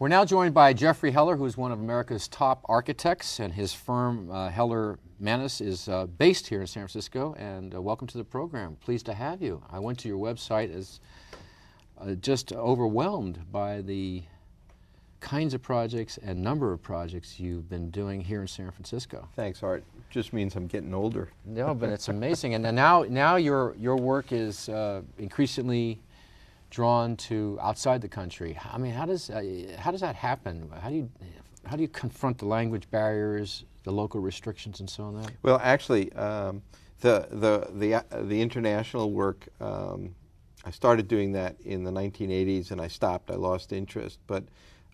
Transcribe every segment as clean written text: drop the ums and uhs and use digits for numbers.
We're now joined by Jeffrey Heller, who is one of America's top architects, and his firm, Heller Manus, is based here in San Francisco. And welcome to the program. Pleased to have you. I went to your website as just overwhelmed by the kinds of projects and number of projects you've been doing here in San Francisco. Thanks, Art. Just means I'm getting older. No, but it's amazing. And now your work is increasingly drawn to outside the country. I mean, how does that happen? How do you confront the language barriers, the local restrictions, and so on? That? Well, actually, the international work, I started doing that in the 1980s, and I stopped. I lost interest, but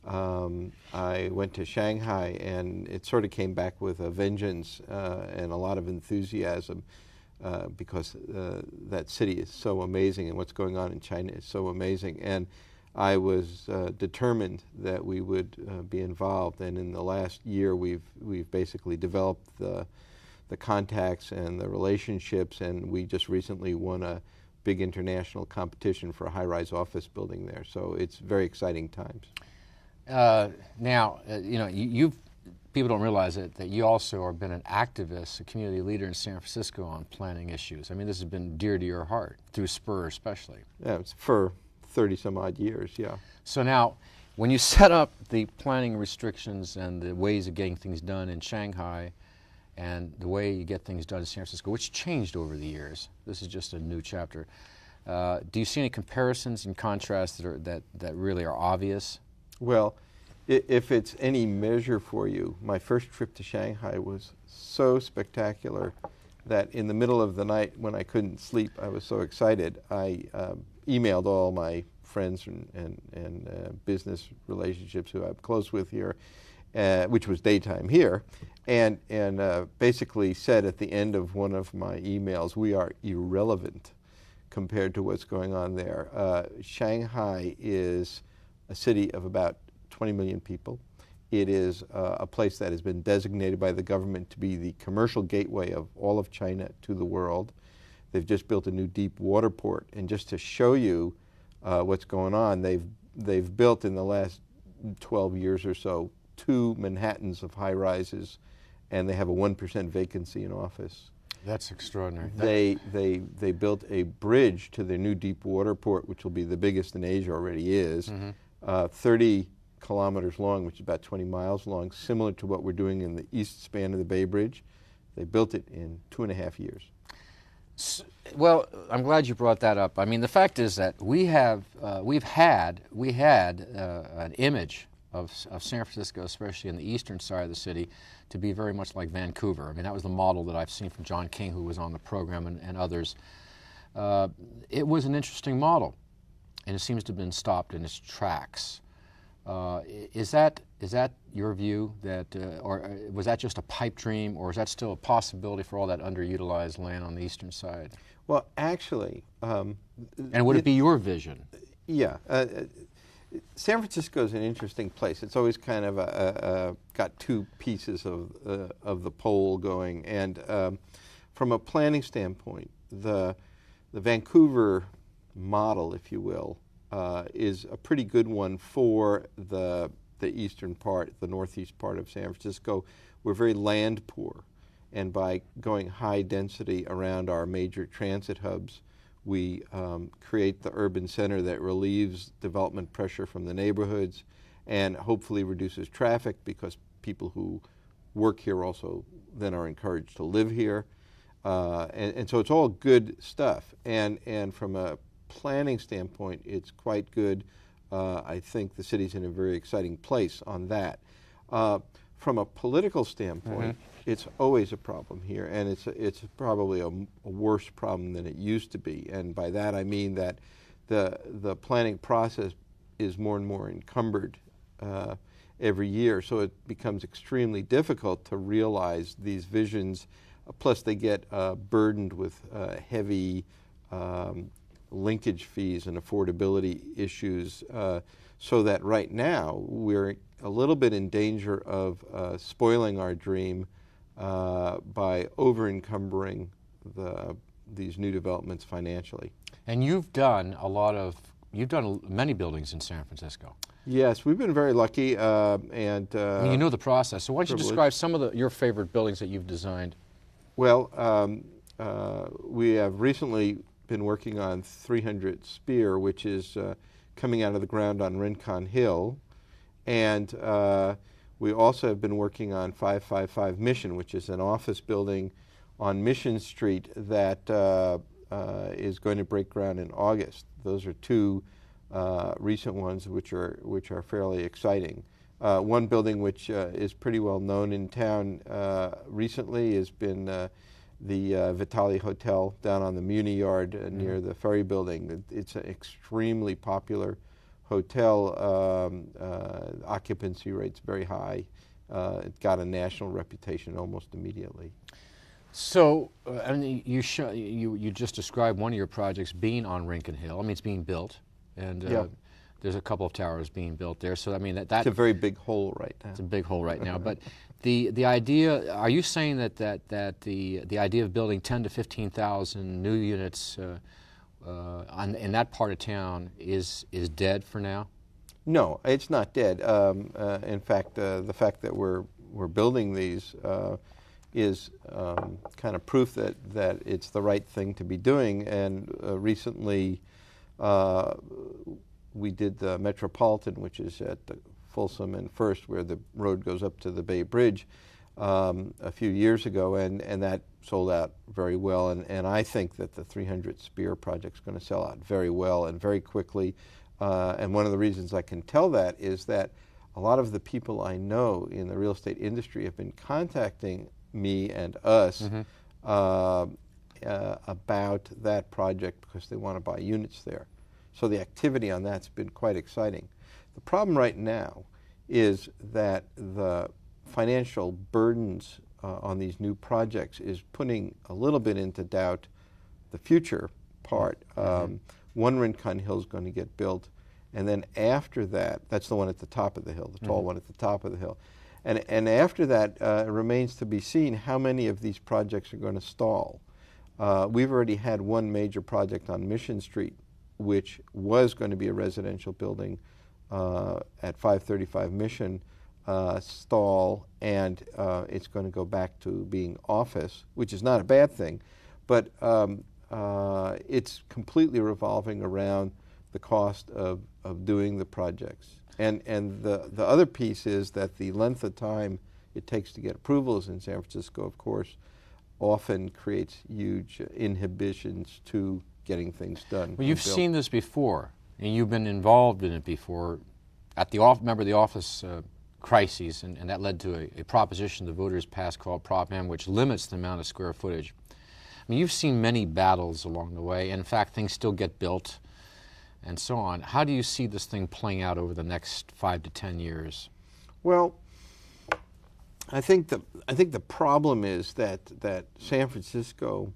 I went to Shanghai, and it sort of came back with a vengeance and a lot of enthusiasm. Because that city is so amazing, and what's going on in China is so amazing. And I was determined that we would be involved. And in the last year, we've basically developed the contacts and the relationships. And we just recently won a big international competition for a high-rise office building there. So it's very exciting times. Now, people don't realize that you also have been an activist, a community leader in San Francisco on planning issues. I mean, this has been dear to your heart, through Spur especially. Yeah, it's for 30-some-odd years, yeah. So now, when you set up the planning restrictions and the ways of getting things done in Shanghai and the way you get things done in San Francisco, which changed over the years, this is just a new chapter, do you see any comparisons and contrasts that really are obvious? Well, if it's any measure for you, my first trip to Shanghai was so spectacular that in the middle of the night when I couldn't sleep, I was so excited. I emailed all my friends and business relationships who I'm close with here, which was daytime here, and basically said at the end of one of my emails, we are irrelevant compared to what's going on there. Shanghai is a city of about 20 million people. It is a place that has been designated by the government to be the commercial gateway of all of China to the world. They've just built a new deep water port, and just to show you what's going on, they've built in the last 12 years or so 2 Manhattans of high-rises, and they have a 1% vacancy in office. That's extraordinary. They built a bridge to their new deep water port, which will be the biggest in Asia, already is, 30 kilometers long, which is about 20 miles long, similar to what we're doing in the east span of the Bay Bridge. They built it in 2.5 years. Well, I'm glad you brought that up. I mean, the fact is that we had an image of San Francisco, especially in the eastern side of the city, to be very much like Vancouver. I mean, that was the model that I've seen from John King, who was on the program, and others. It was an interesting model, and it seems to have been stopped in its tracks. Is that your view, or was that just a pipe dream, or is that still a possibility for all that underutilized land on the eastern side? Well, actually... and would it be your vision? Yeah. San Francisco is an interesting place. It's always kind of got 2 pieces of the pole going. And from a planning standpoint, the Vancouver model, if you will, is a pretty good one for the eastern part, the northeast part of San Francisco. We're very land poor, and by going high density around our major transit hubs, we create the urban center that relieves development pressure from the neighborhoods and hopefully reduces traffic, because people who work here also then are encouraged to live here. And so it's all good stuff. And from a planning standpoint, it's quite good. I think the city's in a very exciting place on that. From a political standpoint, it's always a problem here, and it's probably a worse problem than it used to be. And by that I mean that the planning process is more and more encumbered every year, so it becomes extremely difficult to realize these visions. Plus they get burdened with heavy linkage fees and affordability issues, so that right now we're a little bit in danger of spoiling our dream by over-encumbering these new developments financially. And you've done a lot of you've done many buildings in San Francisco. Yes, we've been very lucky, and I mean, you know the process. So why don't you privileged. describe some of your favorite buildings that you've designed? Well, we have recently been working on 300 Spear, which is coming out of the ground on Rincon Hill, and we also have been working on 555 Mission, which is an office building on Mission Street that is going to break ground in August. Those are two recent ones which are fairly exciting. One building which is pretty well known in town recently has been the Vitale Hotel down on the Muni Yard near the Ferry Building. It's an extremely popular hotel. Occupancy rate's very high. It got a national reputation almost immediately. So, I mean, you just described one of your projects being on Rincon Hill. I mean, it's being built, and there's a couple of towers being built there. So, I mean, it's a very big hole right now. It's a big hole right now. But the idea, are you saying that the idea of building 10 to 15,000 new units in that part of town is dead for now? No, it's not dead. In fact, the fact that we're building these is kind of proof that it's the right thing to be doing. And recently, we did the Metropolitan, which is at the Folsom and First, where the road goes up to the Bay Bridge, a few years ago, and that sold out very well. And I think that the 300 Spear project is going to sell out very well and very quickly. And one of the reasons I can tell that is that a lot of the people I know in the real estate industry have been contacting me and us about that project because they want to buy units there. So the activity on that's been quite exciting. The problem right now is that the financial burdens on these new projects is putting a little bit into doubt the future part. One Rincon Hill is going to get built, and then after that, that's the one at the top of the hill, the tall one at the top of the hill. And after that, it remains to be seen how many of these projects are going to stall. We've already had one major project on Mission Street, which was going to be a residential building at 535 Mission, stall, and it's going to go back to being office, which is not a bad thing, but it's completely revolving around the cost of doing the projects. And the other piece is that the length of time it takes to get approvals in San Francisco, of course, often creates huge inhibitions to getting things done. Well, you've seen this before, and you've been involved in it before. At the remember the office crises, and that led to a proposition the voters passed called Prop M, which limits the amount of square footage. I mean, you've seen many battles along the way, and in fact, things still get built and so on. How do you see this thing playing out over the next 5 to 10 years? Well, I think the problem is that San Francisco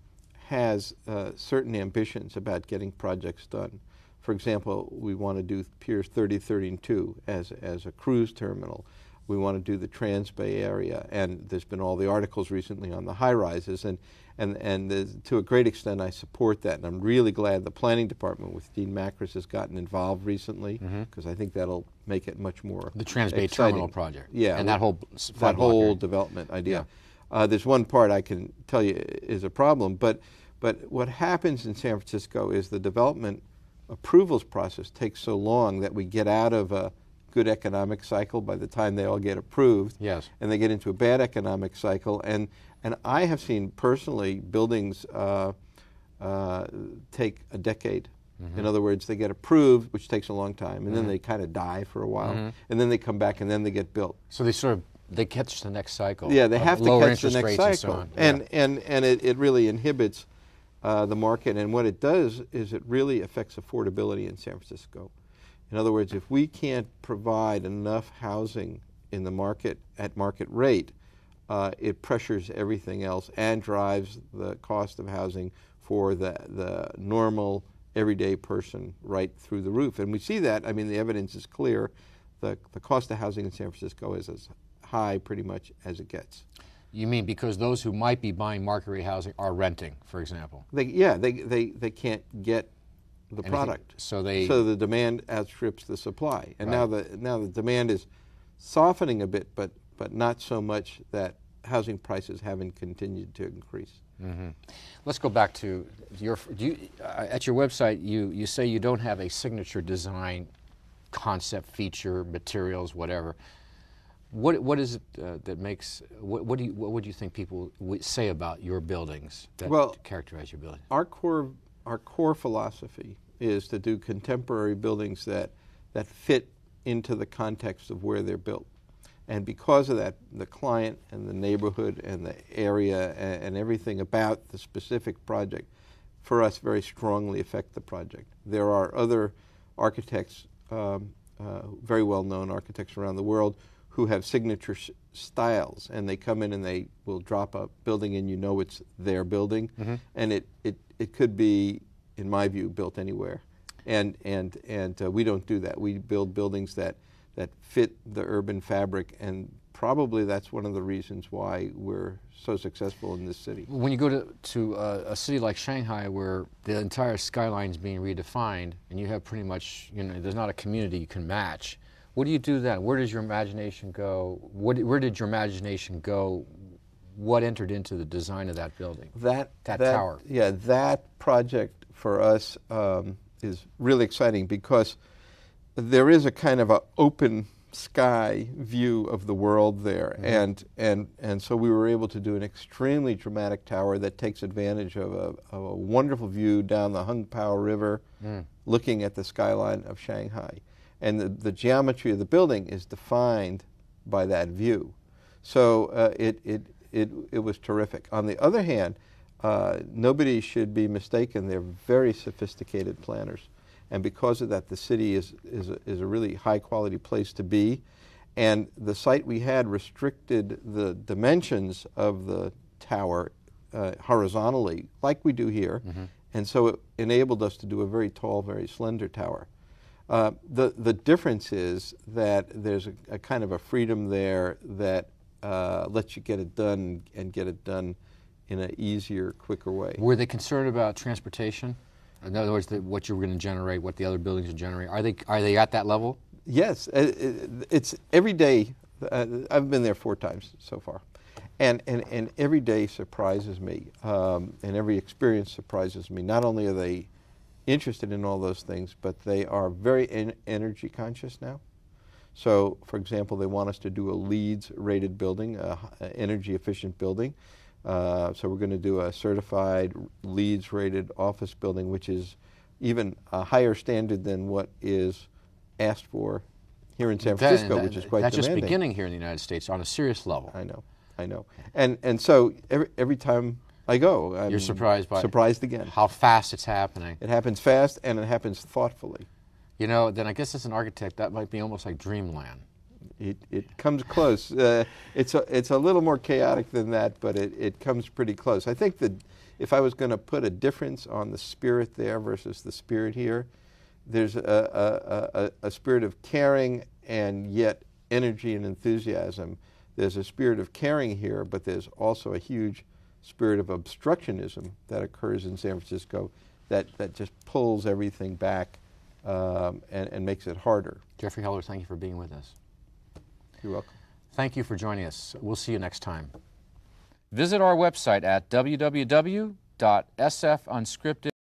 has certain ambitions about getting projects done. For example, we want to do Piers 3032 as a cruise terminal. We want to do the Trans-Bay area, and there's been all the articles recently on the high-rises, and to a great extent I support that, and I'm really glad the planning department with Dean Macris has gotten involved recently, because I think that'll make it much more The Trans-Bay exciting. Terminal project. Yeah. And that whole development idea. There's one part I can tell you is a problem, but what happens in San Francisco is the development approvals process takes so long that we get out of a good economic cycle by the time they all get approved. Yes. And they get into a bad economic cycle. And I have seen personally buildings take a decade. In other words, they get approved, which takes a long time, and then they kind of die for a while, and then they come back and then they get built. So they catch the next cycle. Yeah, they have to catch the next cycle. And, so on. And it really inhibits the market, and what it does is it really affects affordability in San Francisco. In other words, if we can't provide enough housing in the market at market rate, it pressures everything else and drives the cost of housing for the normal everyday person right through the roof. And we see that, I mean, the evidence is clear. The cost of housing in San Francisco is as high pretty much as it gets. You mean because those who might be buying market rate housing are renting, for example? They can't get the product. So the demand outstrips the supply, and Right. now the demand is softening a bit, but not so much that housing prices haven't continued to increase. Mm-hmm. Let's go back to at your website. You say you don't have a signature design, concept, feature, materials, whatever. What is it that makes what would you think people would say about your buildings that characterize your building? Our core philosophy is to do contemporary buildings that fit into the context of where they're built. And because of that, the client and the neighborhood and the area and everything about the specific project, for us, very strongly affect the project. There are other architects, very well-known architects around the world, who have signature styles, and they come in and they will drop a building and you know it's their building. Mm-hmm. And it could be, in my view, built anywhere. And we don't do that. We build buildings that fit the urban fabric, and probably that's one of the reasons why we're so successful in this city. When you go to a city like Shanghai, where the entire skyline is being redefined, and you have pretty much, there's not a community you can match, what do you do then? Where does your imagination go? Where did your imagination go? What entered into the design of that building? That tower. Yeah, that project for us is really exciting because there is a kind of an open sky view of the world there, mm-hmm. and so we were able to do an extremely dramatic tower that takes advantage of a wonderful view down the Hangpao River, looking at the skyline of Shanghai, and the geometry of the building is defined by that view. So it was terrific. On the other hand, nobody should be mistaken. They're very sophisticated planners. And because of that, the city is a really high-quality place to be. And the site we had restricted the dimensions of the tower horizontally, like we do here. Mm-hmm. And so it enabled us to do a very tall, very slender tower. The difference is that there's a kind of a freedom there that lets you get it done and get it done in an easier, quicker way. Were they concerned about transportation? In other words, what you were going to generate, what the other buildings would generate. Are they at that level? Yes, it's every day. I've been there 4 times so far, and every day surprises me, and every experience surprises me. Not only are they interested in all those things, but they are very energy conscious now. So, for example, they want us to do a LEED rated building, energy efficient building. So we're going to do a certified LEED rated office building, which is even a higher standard than what is asked for here in San Francisco, which is quite demanding. That's just beginning here in the United States on a serious level. I know. And so every time I go, you're surprised again. How fast it's happening. It happens fast, and it happens thoughtfully. Then I guess as an architect, that might be almost like dreamland. It comes close. It's a little more chaotic than that, but it comes pretty close. I think that if I was going to put a difference on the spirit there versus the spirit here, there's a spirit of caring and yet energy and enthusiasm. There's a spirit of caring here, but there's also a huge spirit of obstructionism that occurs in San Francisco that just pulls everything back and makes it harder. Jeffrey Heller, thank you for being with us. You're welcome. Thank you for joining us. We'll see you next time. Visit our website at www.sfunscripted.com.